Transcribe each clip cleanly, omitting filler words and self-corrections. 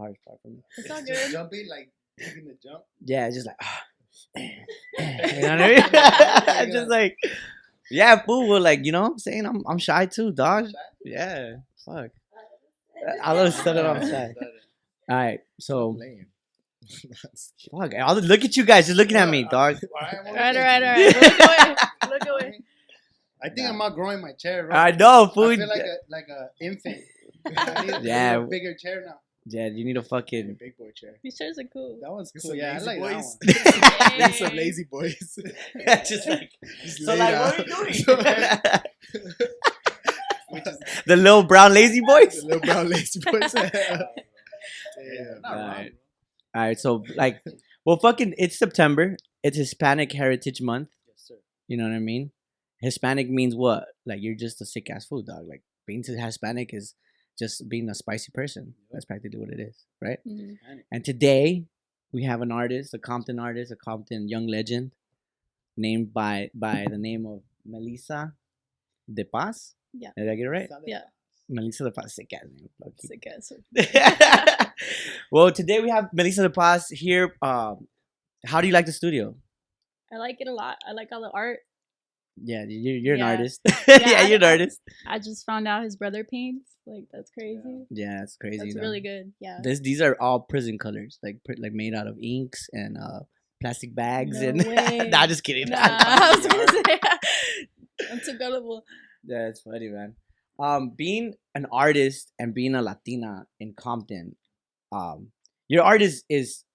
hardest part for me. It's all Just good. jumping, like taking the jump. Yeah, it's just like, you know what I mean? Just like, yeah, fool. Well, like, you know what I'm saying? I'm shy too, dog. Shy? Yeah, fuck. I love stuff I'm shy. All right, so fuck. Look at you guys just looking at me, dog. All right. Look away. I think I'm outgrowing my chair. Bro. I know, I food. feel like a infant. I need Yeah. a bigger chair now. Yeah, you need a fucking. Big boy chair. These chairs are cool. That one's It's cool. some Yeah, I lazy like boys. that one. There's some lazy boys. Just like. Just So lay like, down. what are you doing? The little brown lazy boys. The little brown lazy boys. Yeah, not All wrong, right. bro. All right, so like, well, fucking, it's September. It's Hispanic Heritage Month. Yes, sir. You know what I mean? Hispanic means what? Like, you're just a sick ass food, dog. Like, being Hispanic is just being a spicy person. That's practically what it is, right? Mhm. And today we have an artist, a Compton young legend, named by the name of Melissa De Paz. Yeah. Did I get it right? Yeah. Melissa De Paz, sick ass name. low-key. Sick ass. Well, today we have Melissa De Paz here. How do you like the studio? I like it a lot. I like all the art. Yeah, you're an Yeah. artist. Yeah, You're an artist. I just found out his brother paints. Like, that's crazy. Yeah, it's crazy. That's though. really good. Yeah. These are all prison colors, like made out of inks and plastic bags No and. way. Nah, just kidding. Nah, I was gonna say, I'm too gullible. Yeah, it's funny, man. Being an artist and being a Latina in Compton, your art is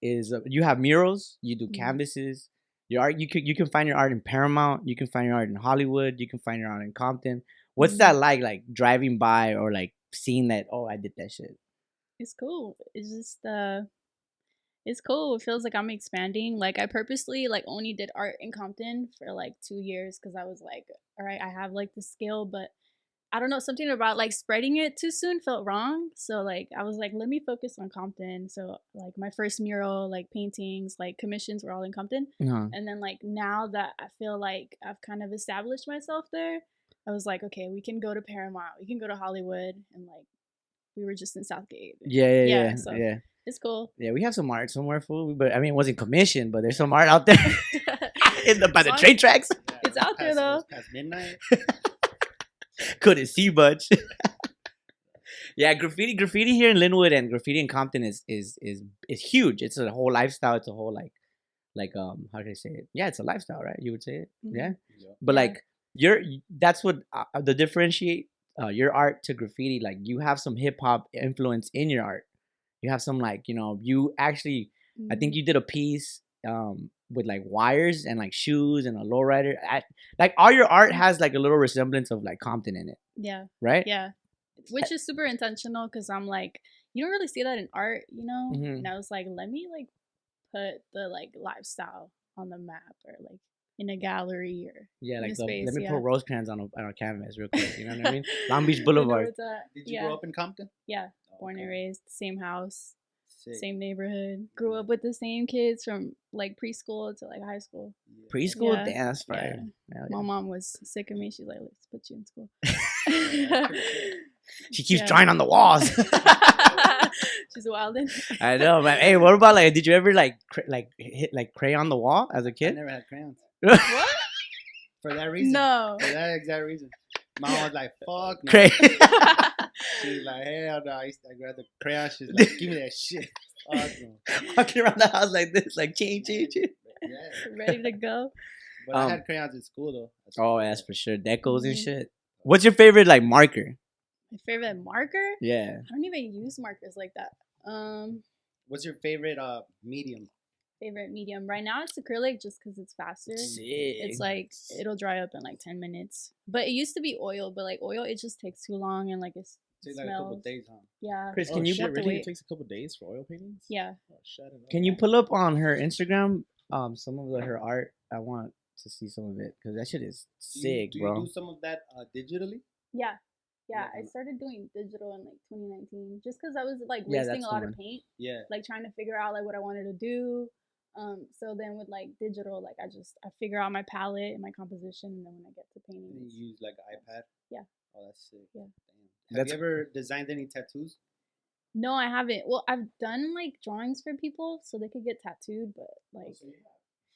you have murals, you do Mhm. canvases. Your art, you can find your art in Paramount, you can find your art in Hollywood, you can find your art in Compton. What's Mhm. that like driving by or like seeing that? Oh, I did that shit. It's cool. It's just it's cool. It feels like I'm expanding. Like, I purposely like only did art in Compton for like 2 years because I was like, all right, I have like the skill, but I don't know, something about like spreading it too soon felt wrong. So like I was like, let me focus on Compton. So like my first mural, like paintings, like commissions were all in Compton. Uh-huh. And then like now that I feel like I've kind of established myself there, I was like, okay, we can go to Paramount, we can go to Hollywood, and like we were just in Southgate. Yeah. so Yeah. it's cool. Yeah, we have some art somewhere, fool. But I mean, it wasn't commissioned, but there's some art out there by the As long- train tracks. Yeah, It's out there, it was though. Past midnight. Couldn't see much. Yeah, graffiti here in Linwood and graffiti in Compton is huge. It's a whole lifestyle. It's a whole like how do I say it? Yeah, it's a lifestyle, right? You would say it, Mhm. yeah. Yeah. But Yeah. like that's what the differentiate your art to graffiti. Like you have some hip hop influence in your art. You have some like you actually. I think you did a piece with like wires and like shoes and a lowrider. Like all your art has like a little resemblance of like Compton in it, Yeah, right? yeah. Which is super intentional because I'm like, you don't really see that in art, you know? Mhm. And I was like, let me like put the like lifestyle on the map or like in a gallery or Yeah, in like a space, let me yeah. put Rosecrans on a canvas real quick. You know what I mean? Long Beach You know Boulevard. what's that? Did you Yeah. grow up in Compton? Yeah, born and Okay. raised, same house, Sick. same neighborhood. Grew up with the same kids from like preschool to like high school. Yeah. Preschool, Yeah, damn, that's yeah. fire. Hell yeah. My mom was sick of me. She's like, let's put you in school. that's pretty sick. She keeps Yeah. drawing on the walls. She's wildin'. I know, man. Hey, what about like? Did you ever like hit like crayon the wall as a I kid? never had crayons. What? For that reason. No. For that exact reason. Mom was like, fuck no. Cray. She's like, hell no. I grabbed the crayon. She's like, give me that shit. Fuck no. Walking around the house like this, like change. Yeah. Ready to go. But I had crayons in school though. Oh, that's for sure. Decals and Mhm. shit. What's your favorite like marker? My favorite marker? Yeah. I don't even use markers like that. What's your favorite medium? Favorite medium right now it's acrylic just because it's faster. Sick. It's like it'll dry up in like 10 minutes. But it used to be oil, but like oil it just takes too long and like it Takes like a couple smells. days, huh? Yeah. Chris, Oh, can you shit, have to really? wait. It takes a couple days for oil paintings? Yeah. Oh, shut it up. Can you pull up on her Instagram some of her art? I want to see some of it because that shit is sick, do bro. you do some of that digitally? Yeah. Yeah, Yeah. I started doing digital in like 2019 just because I was like Yeah, wasting that's a lot the of one. paint, Yeah. like trying to figure out like what I wanted to do. So then with like digital, like I figure out my palette and my composition, and then when I get to painting, And you use like an iPad? Yeah. Oh, that's sick. Yeah. Damn. Have you ever designed any tattoos? No, I haven't. Well, I've done like drawings for people so they could get tattooed, but like,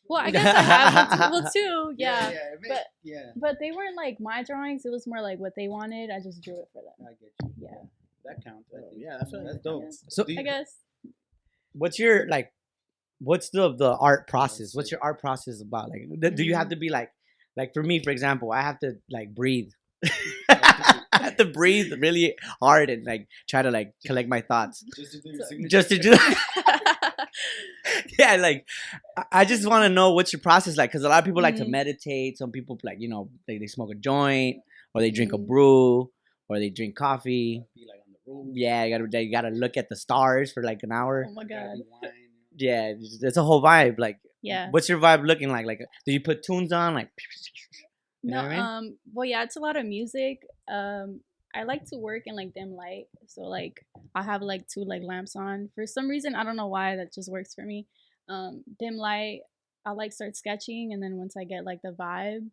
well, I guess I have. Well, too, yeah. But they weren't like my drawings. It was more like what they wanted. I just drew it for them. I get you. Yeah. That counts. I think. Yeah, I feel like That's dope. So I guess. what's your like? What's the art process? What's your art process about? Like, do you have to be like for me, for example, I have to like breathe. I have to breathe really hard and like try to like collect my thoughts. Just to do your signature. Just to do. Yeah, like I just want to know what's your process like, because a lot of people like to meditate. Some people like they smoke a joint or they drink a brew or they drink coffee. Be like on the roof. Yeah, you gotta look at the stars for like an hour. Oh my god. Yeah, it's a whole vibe. Like, Yeah. what's your vibe looking like? Like, do you put tunes on? Like, you know No, what I mean? well, yeah, it's a lot of music. I like to work in like dim light, so like I have like 2 like lamps on. For some reason, I don't know why, that just works for me. Dim light. I like start sketching, and then once I get like the vibe,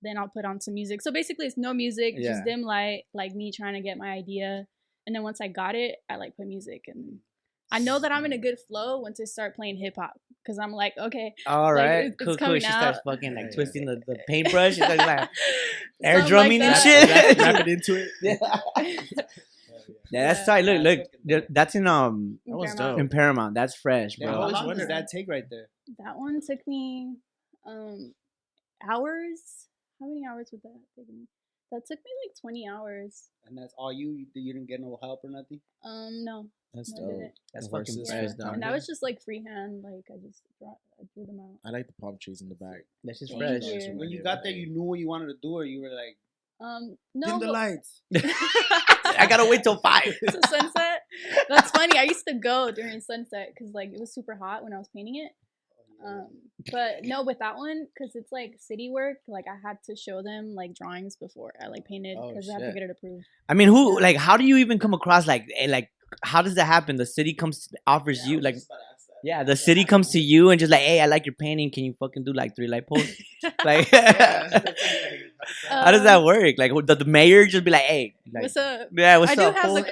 then I'll put on some music. So basically, it's no music, just dim light, like me trying to get my idea, and then once I got it, I like put music, and I know that I'm in a good flow once I start playing hip hop, because I'm like, okay, All right, it's cool. coming She out. starts fucking like twisting the paintbrush. She's like air Something drumming like and that. shit. Wrap it into it. Yeah, that's tight. Look, that's in That was dope. in Paramount. That's fresh, I bro. always long wondered does that take right there. That one took me hours. How many hours would that take me? That took me like 20 hours. And that's all you didn't get no help or nothing? No. That's No, I dope. didn't. That's The fucking horses fresh, were dog. And that was just like freehand. Like I drew them out. I like the palm trees in the back. That's just Thank fresh. you. When you got there, you knew what you wanted to do, or you were like, No. Dim the well- lights. I gotta wait till 5. to sunset. That's funny. I used to go during sunset because like it was super hot when I was painting it. But no, with that one, because it's like city work, like I had to show them like drawings before I like painted, Oh, because I had to shit. get it approved. I mean, like, how do you even come across like how does that happen? The city offers you like. Yeah, the city comes to you and just like, hey, I like your painting. Can you fucking do like 3 light posts? Like, how does that work? Like, would the mayor just be like, hey, like, What's up? yeah, what's I do up? have fool? like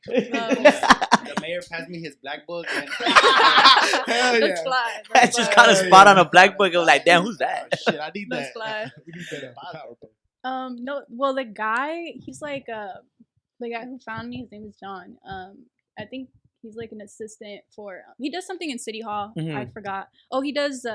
the mayor passed me his black book. And Hell Let's fly. I Let's just fly. got a spot on a black book. I was like, damn, who's that? Shit, I need Let's that. fly. We need that PowerPoint. No, well, the guy, he's like the guy who found me. His name is John. I think he's like an assistant for. He does something in City Hall. Mhm. I forgot. Oh, he does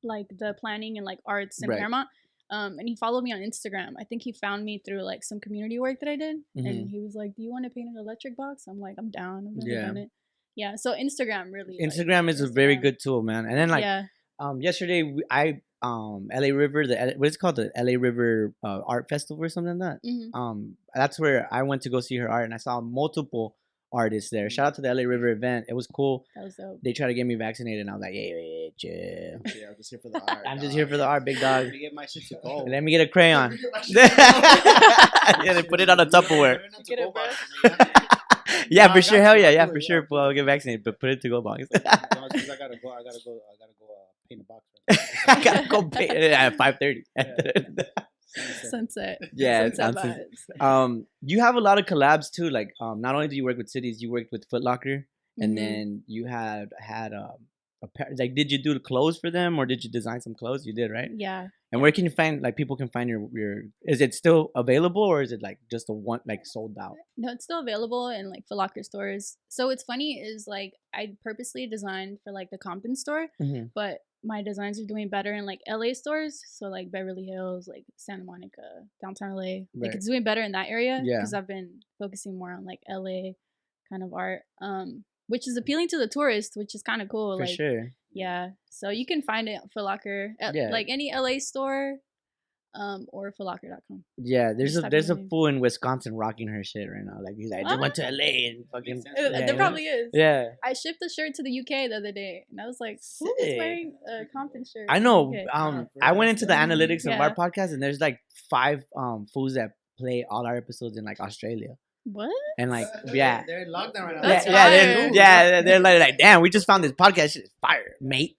like the planning and like arts in Right. Paramount. And he followed me on Instagram. I think he found me through like some community work that I did, and he was like, "Do you want to paint an electric box?" I'm like, "I'm down. I've never Yeah. done it." Yeah. So Instagram really. like, Instagram is a very Instagram. good tool, man. And then like, yeah. yesterday I LA River, what is it called, the LA River Art Festival or something like that. Mhm. That's where I went to go see her art, and I saw multiple artists there. Shout out to the LA River event. It was cool. That was dope. They tried to get me vaccinated, and I was like, yeah, chill. Yeah, I'm just here for the art. I'm just here for the art, big dog. to get my shit to go. Let me get a crayon. Yeah, they put it on a Tupperware. Get it, bro. Yeah, No, for I sure. got Hell you. yeah, I'll yeah, do for it, sure. yeah. Well, I'll get vaccinated, but put it to go box. I gotta go paint a box. I gotta go pay at 5:30. Sunset. Yeah, it Sunset sounds- vibes. You have a lot of collabs too. Like, not only do you work with cities, you worked with Footlocker, and Mhm. then you had like, did you do the clothes for them, or did you design some clothes? You did, right? Yeah. And where can you find, like, people can find your? Is it still available, or is it like just a one, like, sold out? No, it's still available in like Footlocker stores. So what's funny is like I purposely designed for like the Compton store, Mhm. but my designs are doing better in like LA stores. So like Beverly Hills, like Santa Monica, downtown LA. Like Right. it's doing better in that area Yeah. because I've been focusing more on like LA kind of art, which is appealing to the tourist, which is kind of cool. For like, sure. yeah. So you can find it at Footlocker at Yeah. like any LA store, or footlocker.com. Yeah, there's Just a type there's in a the name. fool in Wisconsin rocking her shit right now. Like, he's like, I just went to LA and fucking. There yeah. probably is. Yeah. I shipped a shirt to the UK the other day, and I was like, "Who is Sick. wearing a Compton shirt?" I in know. the UK? I went into the analytics of Yeah. our podcast, and there's like 5 fools that play all our episodes in like Australia, What? and like, yeah. They're in lockdown right now. That's They're like, damn, we just found this podcast. Shit is fire, mate.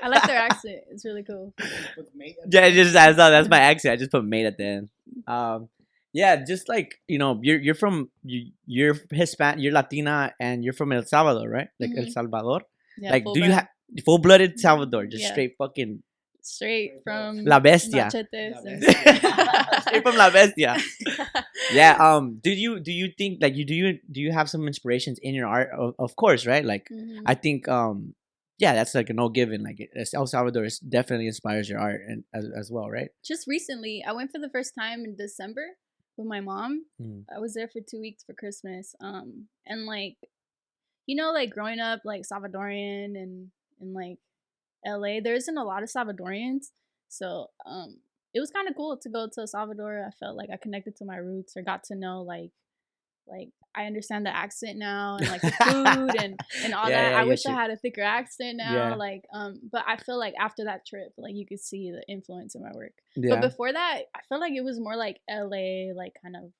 I like their accent. It's really cool. Yeah, just that's my accent. I just put mate at the end. Yeah, just like you're from you're Hispanic, you're Latina, and you're from El Salvador, right? Like El Mhm. Salvador. Yeah, Like, full do you blood. have full-blooded Salvador? Just Yeah. straight fucking Straight from La Bestia. machetes La and Bestia. Straight from La Bestia. Yeah. Do you think like do you have some inspirations in your art? Of course, right? Like Mhm. I think yeah, that's like a no given. Like El Salvador definitely inspires your art and as well, right? Just recently, I went for the first time in December with my mom. Mm. I was there for 2 weeks for Christmas. And like, like growing up like Salvadorian and in like LA, there isn't a lot of Salvadorians. So it was kind of cool to go to El Salvador. I felt like I connected to my roots or got to know like I understand the accent now and like the food and all Yeah, that. yeah, I I wish get I you. had a thicker accent now. Yeah. Like but I feel like after that trip, like you could see the influence in my work. Yeah. But before that, I felt like it was more like LA, like kind of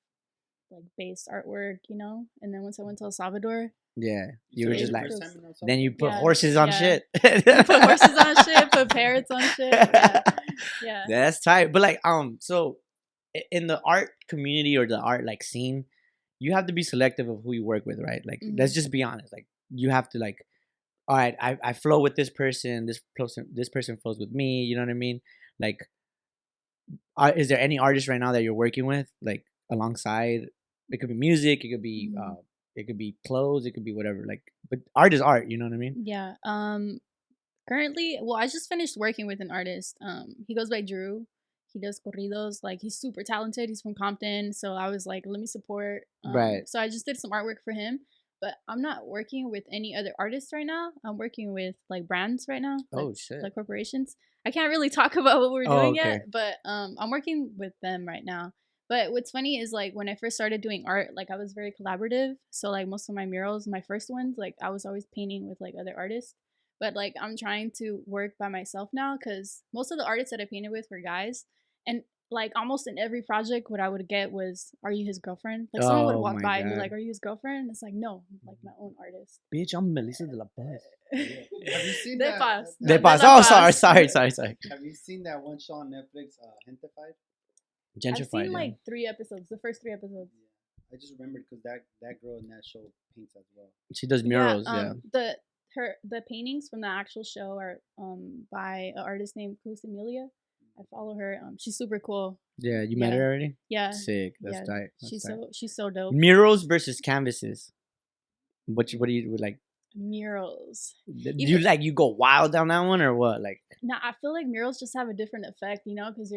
like based artwork, And then once I went to El Salvador, Yeah. You were So just it like was- then you put Yeah, horses on yeah. shit. put horses on shit, put parrots on shit. Yeah. That's tight. But like so in the art community or the art like scene, you have to be selective of who you work with, right? Like let's Mhm. just be honest. Like you have to like, all right, I flow with this person, this person flows with me, you know what I mean? Like is there any artist right now that you're working with like alongside? It could be music, it could be clothes, it could be whatever. Like but art is art, you know what I mean? Yeah. Currently, well, I just finished working with an artist. He goes by Drew. He does corridos. Like he's super talented. He's from Compton. So I was like, let me support. Right. So I just did some artwork for him. But I'm not working with any other artists right now. I'm working with like brands right now. Oh shit. Like corporations. I can't really talk about what we're Oh, doing okay. yet, but I'm working with them right now. But what's funny is like when I first started doing art, like I was very collaborative. So like most of my murals, my first ones, like I was always painting with like other artists. But like I'm trying to work by myself now because most of the artists that I painted with were guys. And like almost in every project, what I would get was, "Are you his girlfriend?" Like someone would Oh walk my by and be God. like, "Are you his girlfriend?" And it's like, no, I'm like my own artist. Bitch, I'm Melissa de la Paz. Have you seen De that? Paz. De No, Paz. De La Oh, Paz. sorry. Have you seen that one show on Netflix, Gentrified? Gentrified. I've seen yeah. like 3 episodes, the first 3 episodes. I just remembered because that girl in that show paints as well. She does murals, yeah. The paintings from the actual show are by an artist named Cruz Emilia. I follow her. She's super cool. Yeah, you met Yeah. her already? Yeah. Sick. That's Yeah. tight. That's tight. She's so dope. Murals versus canvases. What do you like? Murals. Do you go wild down that one or what? Like Now I feel like murals just have a different effect, because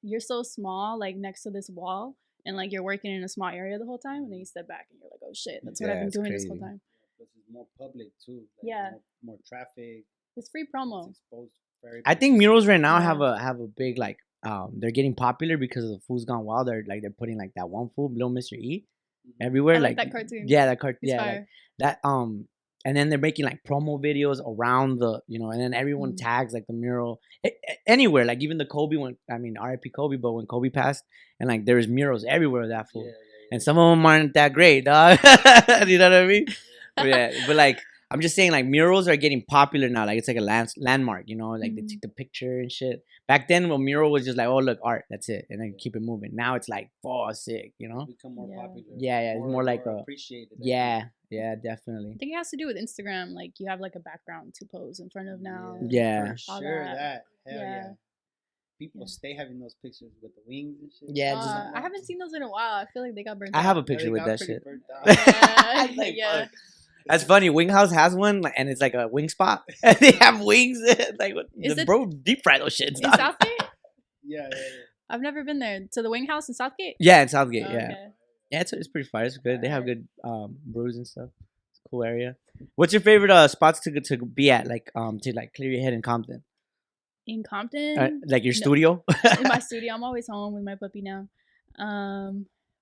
you're so small, like next to this wall, and like you're working in a small area the whole time, and then you step back and you're like, oh shit, that's what I've Yeah, been it's doing this whole crazy. time. Plus, it's more public too. Like Yeah. More traffic. It's free It's promo. exposed very. I think murals right now Yeah. have a big like they're getting popular because of the Fool's Gone Wild. They're putting like that one fool, Little Mr. E, everywhere. I like that cartoon. Yeah, that cartoon. It's Yeah, like, fire. that and then they're making like promo videos around the and then everyone tags like the mural anywhere, like even the Kobe one. I mean, R.I.P. Kobe, but when Kobe passed, and like there's murals everywhere of that fool, and some of them aren't that great, dog. You know what I mean? But like I'm just saying, like murals are getting popular now. Like it's like a landmark, like they take the picture and shit. Back then, a mural was just like, oh look, art, that's it, and then keep it moving. Now it's like, oh sick, Become more Yeah. popular. Yeah, it's more like a appreciated. yeah, definitely. I think it has to do with Instagram. Like you have like a background to pose in front of now. Yeah. For all sure. that. That. Hell Yeah. yeah. People stay having those pictures with the wings and shit. Yeah, just- I haven't seen those in a while. I feel like they got burnt I have a out. picture They with got that pretty shit. burnt out. Yeah. Like, Yeah. fuck. That's funny. Wing House has one, and it's like a wing spot. And they have wings. Like, Is it- bro, deep fry those shits. In dog. Southgate? Yeah. I've never been there. To the Wing House in Southgate? Yeah, in Southgate. Oh, Yeah, okay. yeah. It's pretty fire. It's good. They have good brews and stuff. It's a cool area. What's your favorite spots to be at? Like to like clear your head in Compton. In Compton? Like your No. studio. In my studio. I'm always home with my puppy now.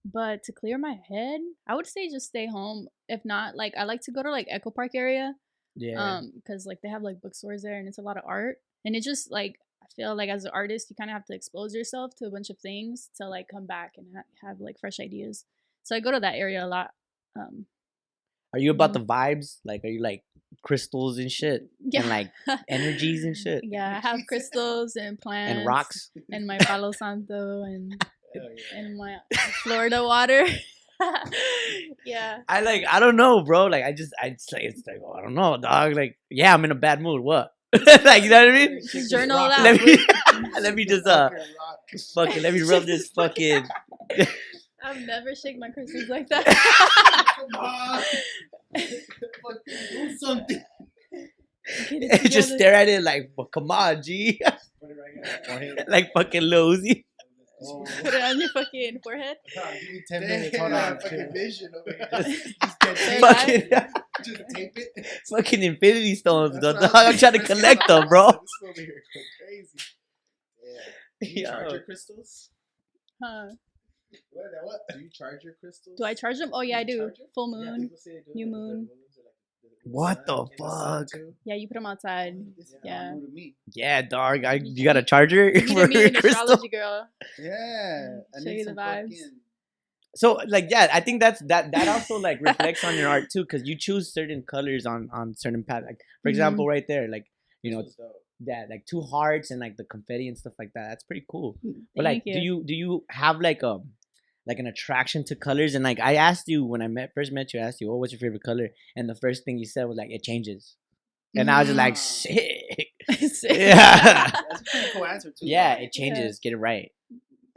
But to clear my head, I would say just stay home. If not, like I like to go to like Echo Park area. Yeah. Because like they have like bookstores there and it's a lot of art. And it just like I feel like as an artist you kind of have to expose yourself to a bunch of things to like come back and have like fresh ideas. So I go to that area a lot. Are you about the vibes? Like, are you like crystals and shit? Yeah. And like energies and shit? Yeah, I have crystals and plants And rocks? and my Palo Santo and Hell yeah. in my Florida water. Yeah. I don't know, bro. Like I just like it's like oh, I don't know, dog. Like yeah, I'm in a bad mood. What? Like you know what I mean? Just journal it Let out. me let me just fucking let me rub this fucking. I've never shaken my crystals like that. Come on. Fucking do something. Get it Just together. stare at it like, well, come on, G. Put it right here. Forehead. Like fucking Losey. Oh. Put it on your fucking forehead. Give me 10 minutes. Hold on. Fucking vision over here. Just get Third Fucking, Just tape it. fucking Infinity Stones, That's though, what dog. I was I'm trying to thinking. collect them, bro. This over here going crazy. Yeah. Do you charge Yo. your crystals? Huh. What? Do you charge your crystals? Do I charge them? Oh yeah, I Do you do. charge it? Full Yeah, moon. people say they do it New with the moon. moons or like the What sun, the and sun fuck? too. Yeah, you put them outside. This is Yeah. all new to me. Yeah, dog. You got a charger You need for to be your an crystal? astrology girl. Yeah. I Show need you the some vibes. fucking- So, like, yeah, I think that also like reflects on your art too, because you choose certain colors on certain paths. Like, for example, right there, like you know This was dope. that like two hearts and like the confetti and stuff like that. That's pretty cool. But Thank like, you. do you have like an attraction to colors? And like I asked you when I first met you, I asked you, "Oh, what's your favorite color?" And the first thing you said was like, "It changes." And I was just like, "Sick." Sick. Yeah. That's a pretty cool answer too. Yeah, though. it changes. Get it right.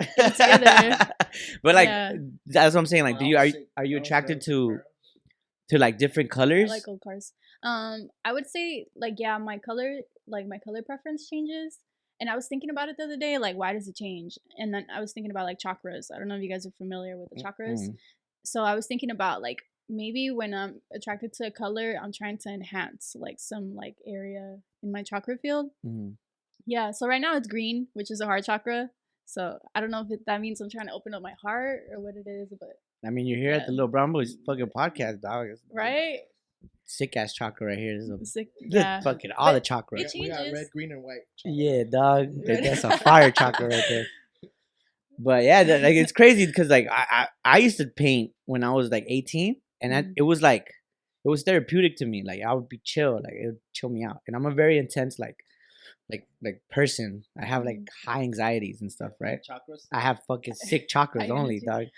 it together. But like Yeah. that's what I'm saying. Like, Well, I was sick. are you I was attracted dope. to like different I colors? like old cars. I would say like yeah, my color preference changes. And I was thinking about it the other day, like why does it change? And then I was thinking about like chakras. I don't know if you guys are familiar with the chakras. Mm. So I was thinking about like maybe when I'm attracted to a color, I'm trying to enhance like some like area in my chakra field. Mhm. Yeah. So right now it's green, which is a heart chakra. So I don't know if that means I'm trying to open up my heart or what it is, but I mean, you're here at Yeah. the Little Brown Boys fucking podcast, dog. It's right. sick ass chakra right here. This is Sick, this yeah. fucking all the But chakra. it We got changes. red, green, and white. Yeah, dog. Like, Red. that's a fire chakra right there. But yeah, like it's crazy because like I used to paint when I was like 18, and Mhm. it was like it was therapeutic to me. Like I would be chill, like it would chill me out. And I'm a very intense like person. I have like high anxieties and stuff, right? Chakras. I have fucking sick chakras High only, energy.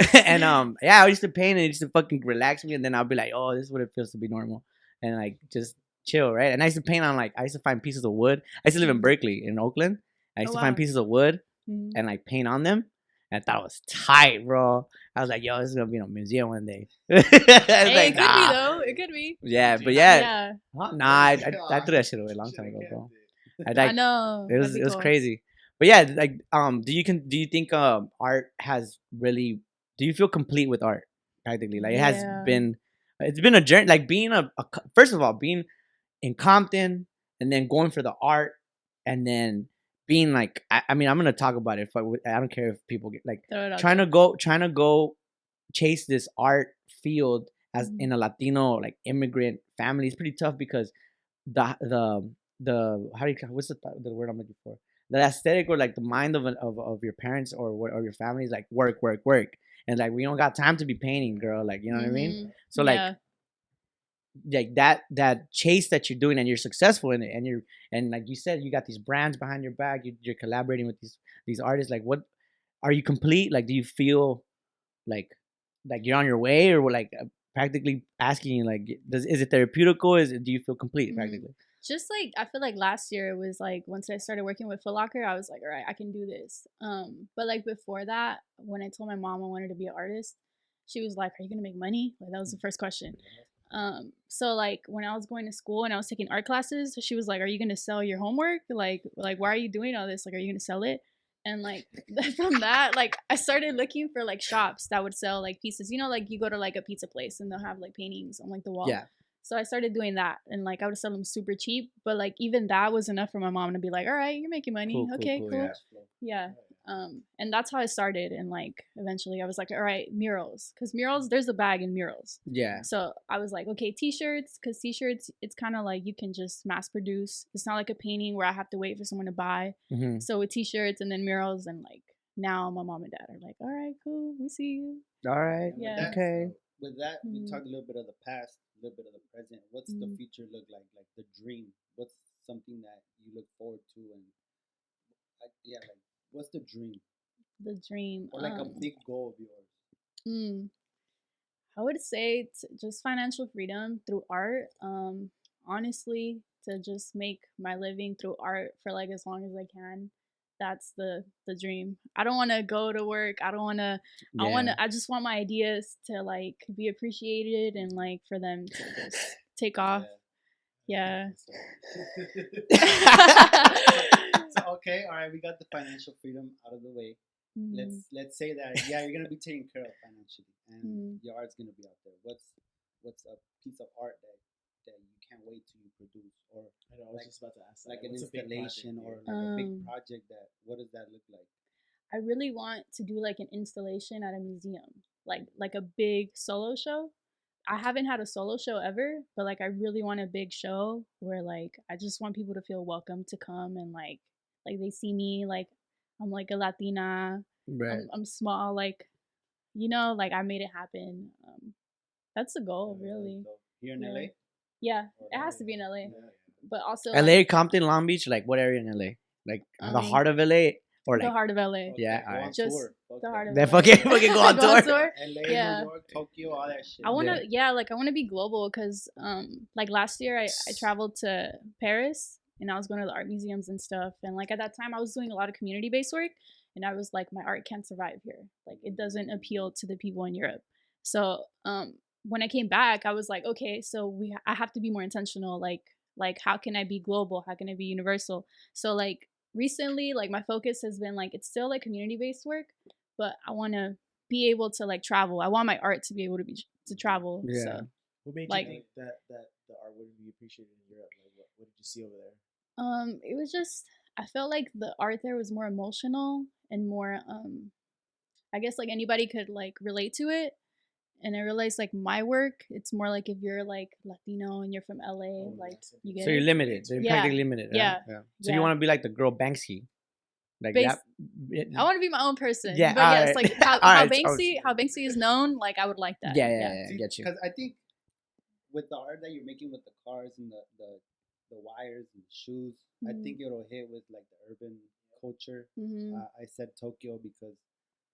dog. And yeah, I used to paint and it used to fucking relax me, and then I'll be like, oh, this is what it feels to be normal, and like just chill, right? And I used to paint on like I used to find pieces of wood. I used to live in Berkeley, in Oakland. I used Oh, to find wow. pieces of wood Mhm. and like paint on them. And I thought it was tight, bro. I was like, yo, this is gonna be in a museum one day. I was Hey, like, it could nah. be though. It could be. Yeah, Dude, but yeah, Yeah. nah, I threw that shit away a long time ago, bro. I I like know. it was That'd be cool. crazy. But yeah, like do you think art has really, do you feel complete with art practically? Like Yeah. it's been a journey, like being first of all being in Compton and then going for the art and then being like I mean I'm gonna talk about it. I don't care if people get like Throw it out trying there. to go chase this art field as Mhm. in a Latino like immigrant family. It's pretty tough because the how do you, what's the word I'm looking for, the aesthetic or like the mind of your parents or your family is like work and like we don't got time to be painting, girl, like you know what I mean. Mhm. So Yeah. like that chase that you're doing and you're successful in it and like you said you got these brands behind your back, you're collaborating with these artists. Like what are you complete? Like do you feel like you're on your way, or like practically asking you like is it therapeutical, do you feel complete Mhm. practically? Just like I feel like last year it was like once I started working with Footlocker, I was like, all right, I can do this. But like before that, when I told my mom I wanted to be an artist, she was like, "Are you gonna make money?" Like that was the first question. So like when I was going to school and I was taking art classes, she was like, "Are you gonna sell your homework? Like why are you doing all this? Like, are you gonna sell it?" And like from that, like I started looking for like shops that would sell like pieces. You know, like you go to like a pizza place and they'll have like paintings on like the wall. Yeah. So I started doing that, and like I would sell them super cheap, but like even that was enough for my mom to be like, "All right, you're making money, Cool, okay, cool." yeah. Yeah. And that's how I started, and like eventually I was like, "All right, murals," because murals, there's a bag in murals. Yeah. So I was like, okay, t-shirts, because t-shirts, it's kind of like you can just mass produce. It's not like a painting where I have to wait for someone to buy. Mm-hmm. So with t-shirts and then murals, and like now my mom and dad are like, "All right, cool, we see you." All right. And with Yeah. that, Okay. With that, we Mhm. talked a little bit of the past, a little bit of the present. What's the Mhm. future look like? Like the dream. What's something that you look forward to? And like, yeah, like what's the dream? The dream. or like a big goal of yours? I would say just financial freedom through art. Honestly, to just make my living through art for like as long as I can. That's the dream. I don't want to go to work. I don't want to. Yeah. I just want my ideas to like be appreciated and like for them to just take off. Yeah. So okay, all right, we got the financial freedom out of the way. Let's say that you're gonna be taken care of financially, and your art's gonna be out there. What's a piece of art that you can't wait till you produce, or I know, I was just about to ask that. like an What's a big installation or project like a big project that what does that look like? I really want to do like an installation at a museum, like a big solo show. I haven't had a solo show ever, but like I really want a big show where like I just want people to feel welcome to come and like they see me like I'm like a Latina. Right. I'm small, like like I made it happen. That's the goal, really. Here in LA? Yeah, it has to be in LA, but also LA, like, Compton, Long Beach, like what area in LA? Like the Um, heart of LA, or the like heart of LA. yeah, Go on alright. Just tour. Fuck the that. heart of That LA. fucking go on Go on tour. tour. LA, Yeah. New York, Tokyo, all that shit. I want to, like I want to be global because, like last year I traveled to Paris and I was going to the art museums and stuff. And like at that time I was doing a lot of community based work and I was like, my art can't survive here. Like it doesn't appeal to the people in Europe. So, when I came back, I was like, okay, so I have to be more intentional. Like how can I be global? How can I be universal? So like recently, like my focus has been like, it's still like community based work, but I want to be able to like travel. I want my art to be able to travel. Yeah. So, What made like- you think that the art wouldn't be appreciated in Europe? Like, what did you see over there? it was just I felt like the art there was more emotional and more I guess like anybody could like relate to it. And I realized like my work, it's more like if you're like Latino and you're from LA, like you get So you're it. limited. They're Yeah. practically limited. Yeah. So you want to be like the girl Banksy, like Bas- that. I want to be my own person. Yeah, but yes, alright. like how Alright, how Banksy is known, like I would like that. Yeah, I get you. Because I think with the art that you're making with the cars and the wires and the shoes, I think it'll hit with like the urban culture. Mm-hmm. I said Tokyo because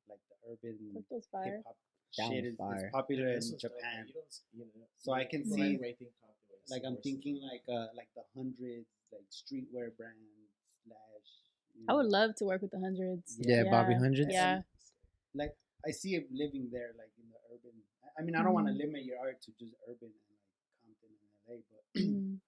like the urban Tokyo's fire. hip hop Down shit with is fire. popular in This was dope, Japan. man. You know, So I can you see, might think Compton was like I'm worse. thinking like the hundreds, like streetwear brands slash. I would love to work with the hundreds. Yeah, Bobby Hundreds. Yeah. Like I see it living there, like in the urban. I mean, I don't want to limit your art to just urban and like Compton and LA, but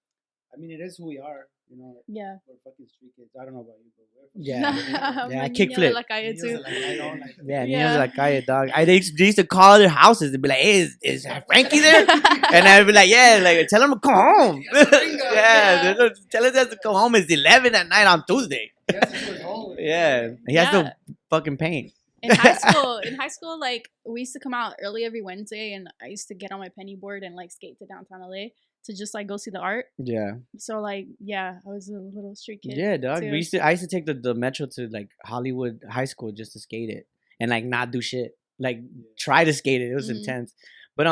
I mean, it is who we are, you know. Yeah. We're fucking street kids. I don't know about you, but we're fucking Yeah. Yeah, kickflip. Like I Niños too. de la calle, like, Yeah, Yeah. Niños de la Calle, dog. They used to call their houses. They'd be like, "Hey, is Frankie there?" And I'd be like, "Yeah, like tell him to come home." Yeah. Tell us to come home. It's 11 at night on Tuesday. he has to do his homework. Yeah, he has to fucking paint. In high school, like we used to come out early every Wednesday, and I used to get on my penny board and like skate to downtown LA to just like go see the art. Yeah, So like, yeah, I was a little street kid. yeah, dog. too. I used to take the metro to like Hollywood High School just to skate it and like not do shit. Like try to skate it. It was intense. But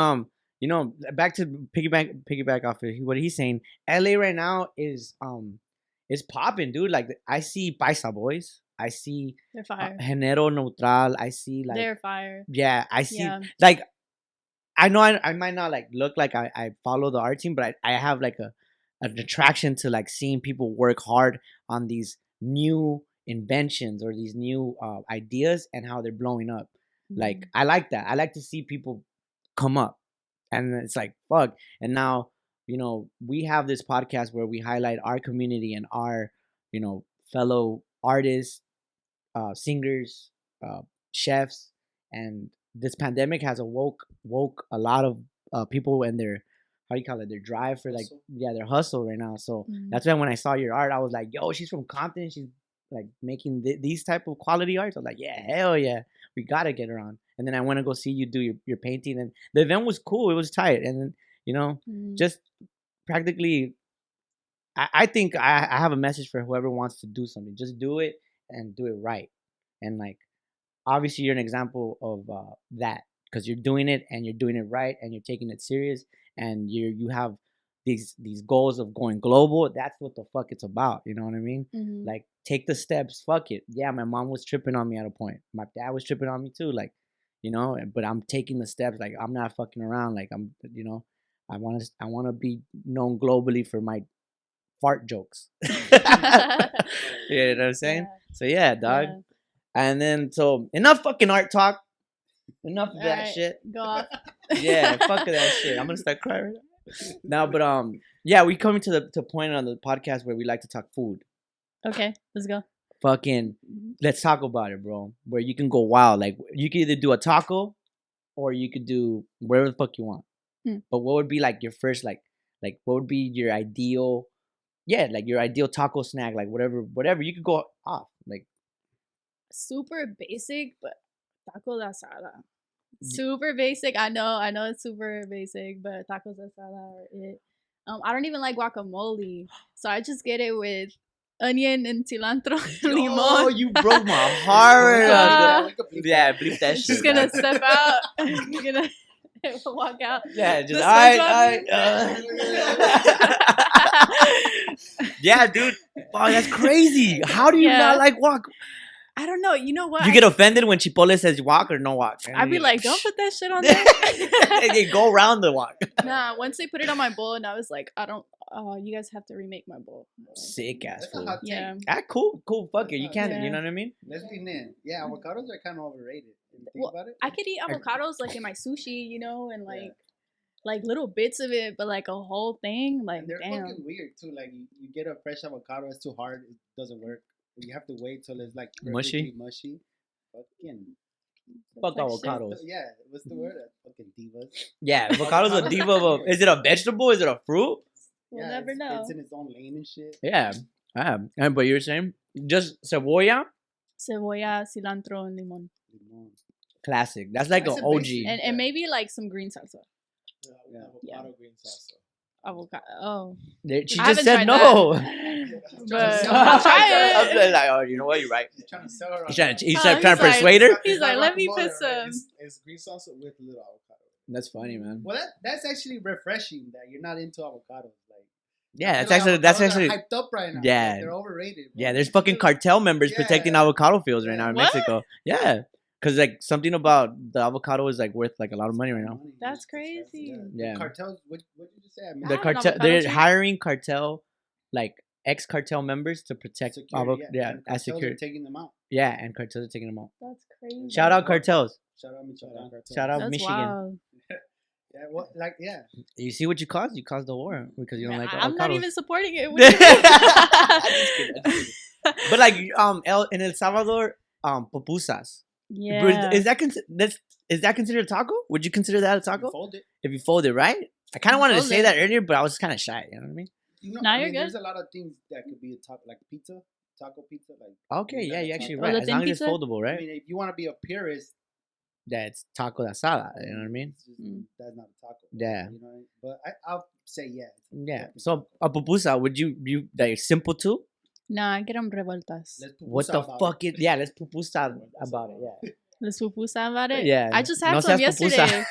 you know, back to piggyback off of what he's saying. LA right now is popping, dude. Like I see Paisa Boys. I see They're fire. Género Neutral. I see like They're fire. yeah. I see Yeah. like I know I might not like look like I follow the art team, but I have like an attraction to like seeing people work hard on these new inventions or these new ideas and how they're blowing up. Like I like that. I like to see people come up, and it's like fuck. And now you know we have this podcast where we highlight our community and our fellow artists, singers, chefs, and this pandemic has woke a lot of people and their how do you call it, their drive for like their hustle right now. So that's why when I saw your art, I was like, yo, she's from Compton. She's like making these type of quality arts. I was like, yeah, hell yeah, we gotta get her on. And then I went to go see you do your painting, and the event was cool. It was tight, and then just practically. I think I have a message for whoever wants to do something. Just do it and do it right. And like, obviously, you're an example of that because you're doing it and you're doing it right and you're taking it serious and you have these goals of going global, that's what the fuck it's about. You know what I mean? Mhm. Like, take the steps. Fuck it. Yeah, my mom was tripping on me at a point. My dad was tripping on me too. Like, you know, but I'm taking the steps. Like, I'm not fucking around. Like, I'm, you know, I want to be known globally for my fart jokes. You know what I'm saying? Yeah. So yeah, dog. Yeah. And then so enough fucking art talk. Enough of that Alright, shit. Go off. Yeah, fuck that shit. I'm gonna start crying right now. No, but yeah, we coming to the point on the podcast where we like to talk food. Okay, let's go. Fucking, let's talk about it, bro. Where you can go wild. Like, you can either do a taco, or you could do whatever the fuck you want. But what would be like your first like what would be your ideal? Yeah, like your ideal taco snack, like whatever you could go off. Like, Super basic, but taco de asada. Super basic. I know it's super basic, but tacos de asada are it. I don't even like guacamole, so I just get it with onion and cilantro and limon. oh, you broke my heart. Yeah, bleep that shit. Just gonna step out. Gonna walk out. Yeah, just The alright. SpongeBob- Yeah, dude. Oh, that's crazy. How do you Yeah. not like guac? I don't know. You know what? You get offended when Chipotle says guac or no guac? I'd be like, don't put that shit on there. They go around the guac. Nah, once they put it on my bowl, and I was like, I don't. You guys have to remake my bowl. Sick ass That's a food. hot take. Yeah. Ah, cool. Fuck it. You can't. Yeah. You know what I mean? Let's lean in. Yeah, avocados are kind of overrated. If you think Well, about it. I could eat avocados like in my sushi, you know, and like little bits of it, but like a whole thing, like And they're damn. fucking weird too. Like you get a fresh avocado, it's too hard, it doesn't work. You have to wait till it's like Mushy? mushy. Fucking Fuck Texture. avocados. yeah. What's the word? Fucking divas. Yeah, avocado's a diva. Is it a vegetable? Is it a fruit? We'll Yeah, never it's, know. It's in its own lane and shit. Yeah. But you're saying just cebolla? Cebolla, cilantro, and limon, Limon. Classic. That's like That's an a OG. basic. and maybe like some green salsa. Yeah. Avocado green salsa. Avocado. Oh, She I just haven't said tried no. but sell I'll it. try I'm it. like, oh, you know what? You're right. He's trying to sell her. He's on trying that. to, He's trying to like- persuade her. He's like, let me guacamole, put right? some. It's green salsa with a little avocado. That's funny, man. Well, that's actually refreshing that you're not into avocados. Like, Yeah, you know, that's avocados are actually hyped up right now. yeah. They're overrated. Bro. yeah. There's fucking cartel members protecting Yeah. avocado fields right Yeah. now in What? Mexico. Yeah, because like something about the avocado is like worth like a lot of money right now. That's crazy. Yeah. The cartels. What did you say? I missed The I have an cartel, avocado they're tree. hiring cartel, like ex-cartel members to protect security, yeah, and as cartels are security. taking them out. Yeah, and cartels are taking them out. That's crazy. Shout out cartels. Shout out Michoacan. Shout out That's Michigan. wild. Yeah, what? Like, yeah. You see what you caused? You caused the war because you don't like avocados. I'm not even supporting it. What do you mean? Just kidding, just kidding. But like in El Salvador, pupusas. Yeah. Is that considered a taco? Would you consider that a taco? Fold it. If you fold it, right? I kind of wanted to Fold say it. that earlier, but I was kind of shy. You know what I mean? You know, Nah, I you're mean, good. There's a lot of things that could be a taco, like pizza, taco pizza. Like, Okay, yeah, you're actually taco. right. the As thin long as it's pizza? foldable, I right? mean, if you want to be a purist, That's taco de asada. You know what I mean? it's just, Mm. that's not a taco. Yeah. You know what I mean? But I'll say yeah. it's a Yeah. fucking So taco. a pupusa, would you like simple too? Nah, I get them revueltas. Let's What pupusa the about fuck it. is? Yeah, let's pupusa about it. Yeah. Let's pupusa about it. Yeah, I just had no some seas pupusa. yesterday.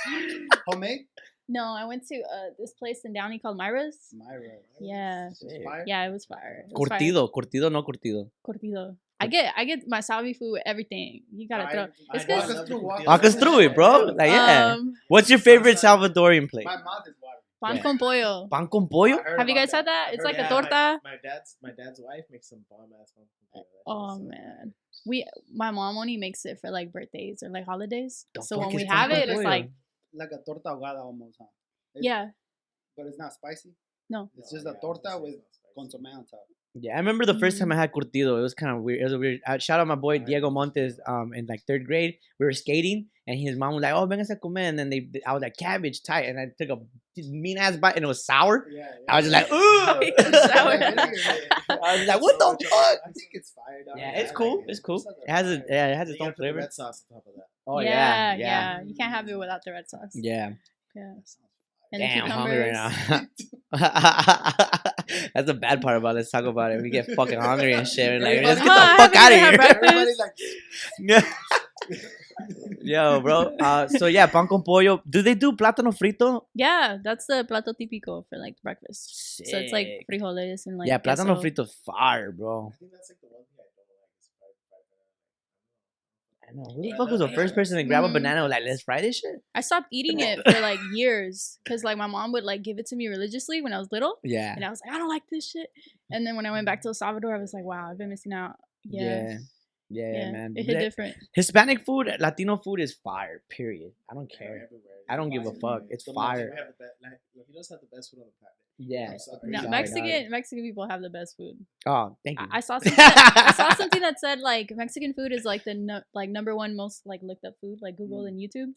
Homemade? No, I went to this place in Downey called Myra's. Myra. Yeah. It's fire. Yeah, it was fire. It was fire. Curtido, no curtido. Curtido. I get my Savi food with everything. You gotta Fire. throw. It's Walk good. us through, Walk us through it, bro. Like, yeah. What's your favorite Salvadorian plate? My mouth is watering. Pan Yeah. con pollo. Pan con pollo? I heard Have you about guys had that? I It's heard like a about torta. My dad's wife makes some bomb ass pumpkin. Oh man, my mom only makes it for like birthdays or like holidays. The So fuck when we is pan have con it, it's pollo? like Like a torta ahogada almost, huh? It's- yeah, But it's not spicy. no. It's just a torta with consomme on top. Yeah, I remember the first Mm. time I had curtido. It was kind of weird. It was weird. Shout out my boy Diego Montes. In like 3rd grade, we were skating, and his mom was like, "Oh, venga a comer," and then I was like, "Cabbage tight," and I took a mean ass bite, and it was sour. Yeah. I was just like, "Ooh!" Sour. I was like, "What the fuck?" I think it's fire. dog. Yeah, I it's cool. like it. It's cool. It's It has a fire. it has its own flavor. Red sauce on top of that. Oh yeah, yeah. You can't have it without the red sauce. Yeah. Yeah. And the Damn, I'm hungry right cucumbers. now. That's the bad part about it. Let's talk about it. We get fucking hungry and shit. We're like, let's get Huh, the I fuck out haven't of even here. had breakfast. Everybody's like, Yeah. Yo, bro. So yeah, pan con pollo. Do they do plátano frito? Yeah, that's the plato típico for like breakfast. So it's like Sick. frijoles and like Yeah, plátano queso. frito fire, bro. I think that's like the one thing I don't like is fried banana. I know. Who the Yeah, fuck was the yeah. first person to grab a Mhm. banana and was like, let's fry this shit? I stopped eating it for like years because like my mom would like give it to me religiously when I was little, Yeah. and I was like, I don't like this shit. And then when I went back to El Salvador, I was like, wow, I've been missing out. Yeah, Yeah, man. it hit different. Hispanic food, Latino food is fire, period. I don't Yeah, care. everywhere. I don't give a fuck. It's The fire. We have the best. Latinos have the best food on the planet. Yeah. I'm sorry. No, Sorry, Mexican people have the best food. Oh, thank you. I saw something. I saw something that said like Mexican food is like the number one most like looked up food, like Google and YouTube.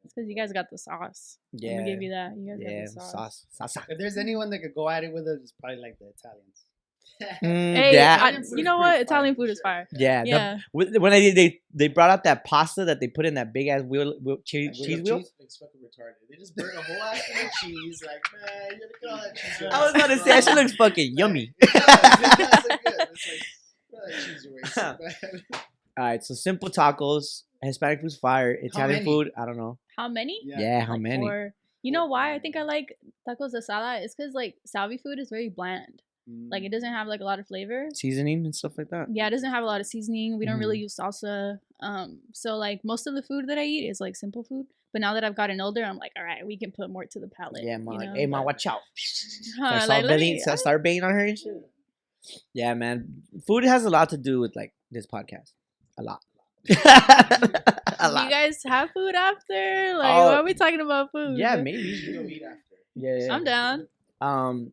It's because you guys got the sauce. Yeah. I'm gonna give you that. You guys Yeah, got the sauce. sauce. If there's anyone that could go at it with it, it's probably like the Italians. Hey, that, you know what? Italian food is fire. yeah. Yeah. When they brought out that pasta that they put in that big ass cheese wheel. Like fucking retarded. They just burn a whole ass thing of cheese. Like, man, you gotta get all that cheese. I was about to say that shit looks fucking yummy. It does look good. It's like, throw that cheese away so bad. All right, so simple tacos, Hispanic food's fire, Italian many? food, I don't know. How many? Yeah, how Like many? four. You know why I think I like tacos de asada? It's because like Salvi food is very bland. Like it doesn't have like a lot of flavor. Seasoning and stuff like that. Yeah, it doesn't have a lot of seasoning. We don't really use salsa. So like most of the food that I eat is like simple food. But now that I've gotten older, I'm like, all right, we can put more to the palate. Yeah, man. you know? Hey, man, watch out. Like, let me- Start baiting on her and shit. Yeah, man. Food has a lot to do with like this podcast. A lot. A Do lot. you guys have food after? Like, Oh, why are we talking about food? Yeah, You maybe. should go eat after. Yeah. I'm down.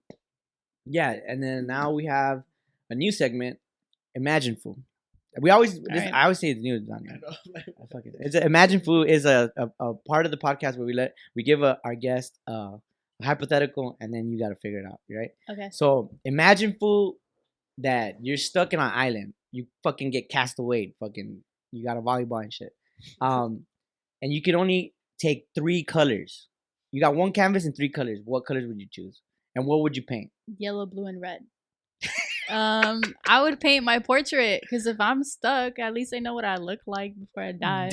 Yeah, and then now we have a new segment, Imagine Food. We always, Alright. I always say it's new, Donnie. I know. Like, Imagine Food is a part of the podcast where we give our guest a hypothetical, and then you got to figure it out, right? Okay. So imagine food that you're stuck in an island. You fucking get cast away. Fucking, you got a volleyball and shit. And you can only take 3 colors. You got 1 canvas and 3 colors. What colors would you choose? And what would you paint? Yellow, blue, and red. I would paint my portrait because if I'm stuck, at least I know what I look like before I die.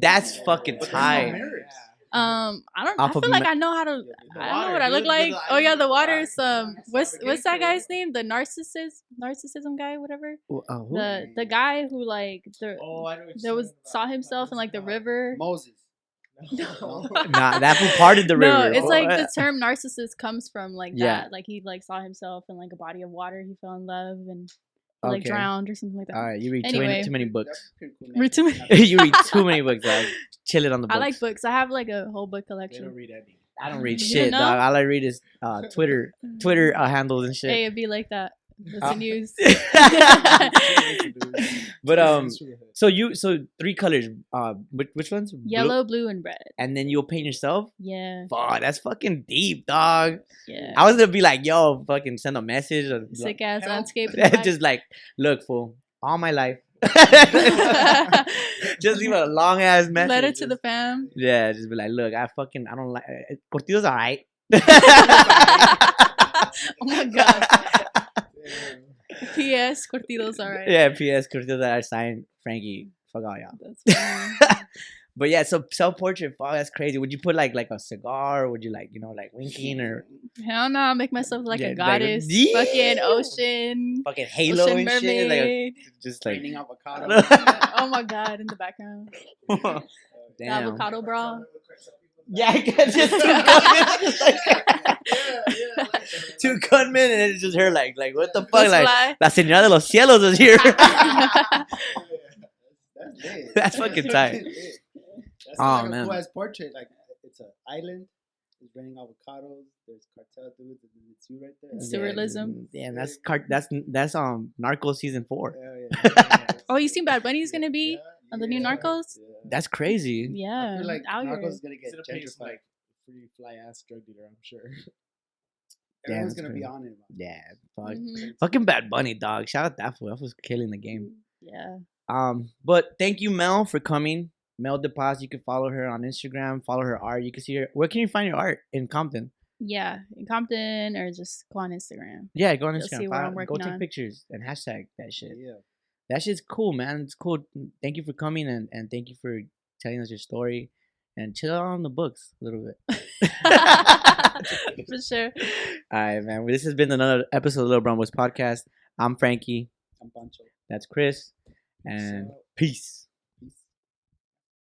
That's fucking but there's no tight. mirrors. I don't. Off I of feel like ma- I know how to. The I know water, what I look dude. like. The Oh yeah, the water. water's That's what's that guy's name? The narcissism guy, whatever. Who? The guy who like Oh, I know what there you're was talking about. saw himself in like the river. Moses. No. Nah, that fool parted the river. No, it's like Oh, the term narcissist comes from like Yeah. that. Like he like saw himself in like a body of water. He fell in love and like Okay. drowned or something like that. All right, you read Anyway. too many books. That's pretty cool. Read too many- You read too many books, dog. Chill it on the books. I like books. I have like a whole book They don't collection. read any. I don't read You shit, know? dog. All I read is Twitter handles and shit. Hey, it'd be like that. That's the news. But so 3 colors. Which ones? Blue? Yellow, blue, and red. And then you'll paint yourself. Yeah, Fuck, that's fucking deep, dog. yeah. I was gonna be like, yo, fucking send a message or Sick ass Help. landscape. In the back. just like, look, fool, all my life. Just leave a long ass message. Letter to the fam. Yeah, just be like, look, I don't like Cortido's alright. Oh my god. P.S. Cortidos, alright. Yeah, P.S. Cortido's alright. Signed Frankie. Fuck all y'all. That's funny. But yeah, so self-portrait, fuck, that's crazy. Would you put like a cigar, or would you like winking or Hell no, I'll make myself look like Yeah, a like goddess. yeah. Fucking ocean. fucking halo Ocean and shit? Like mermaid. just like Raining avocado. Oh my god, in the background. The damn. avocado bra. Yeah, I guess just 2 gunmen and it's just her like what the fuck, Let's like fly. La Señora de los Cielos is here. That's lit. That's fucking tight. That's Oh, like a man. cool ass portrait. Like it's an island. It's raining avocados. There's cartel dudes, and then it's you right there. It's surrealism. Damn, that's Narcos season 4. Yeah. Oh, you seen Bad Bunny's gonna be on the new Narcos? Yeah. That's crazy. Yeah, I feel like out Narcos here. is gonna get Instead of paying some gentrified. like free fly ass drug dealer, I'm sure. Everyone's that's gonna be crazy. on it. Man. Yeah, fuck. Mhm. Fucking Bad Bunny, dog. Shout out that fool. That was killing the game. Yeah. But thank you, Mel, for coming. Mel De Paz. You can follow her on Instagram. Follow her art. You can see her. Where can you find your art in Compton? Yeah, in Compton or just go on Instagram. Yeah, go on You'll Instagram. see what I'm Go working take on. pictures and hashtag that shit. Yeah. That shit's cool, man. It's cool. Thank you for coming and thank you for telling us your story, and chill out on the books a little bit. For sure. All right, man. Well, this has been another episode of Little Brown Boys Podcast. I'm Frankie. I'm Pancho. That's Chris. And peace.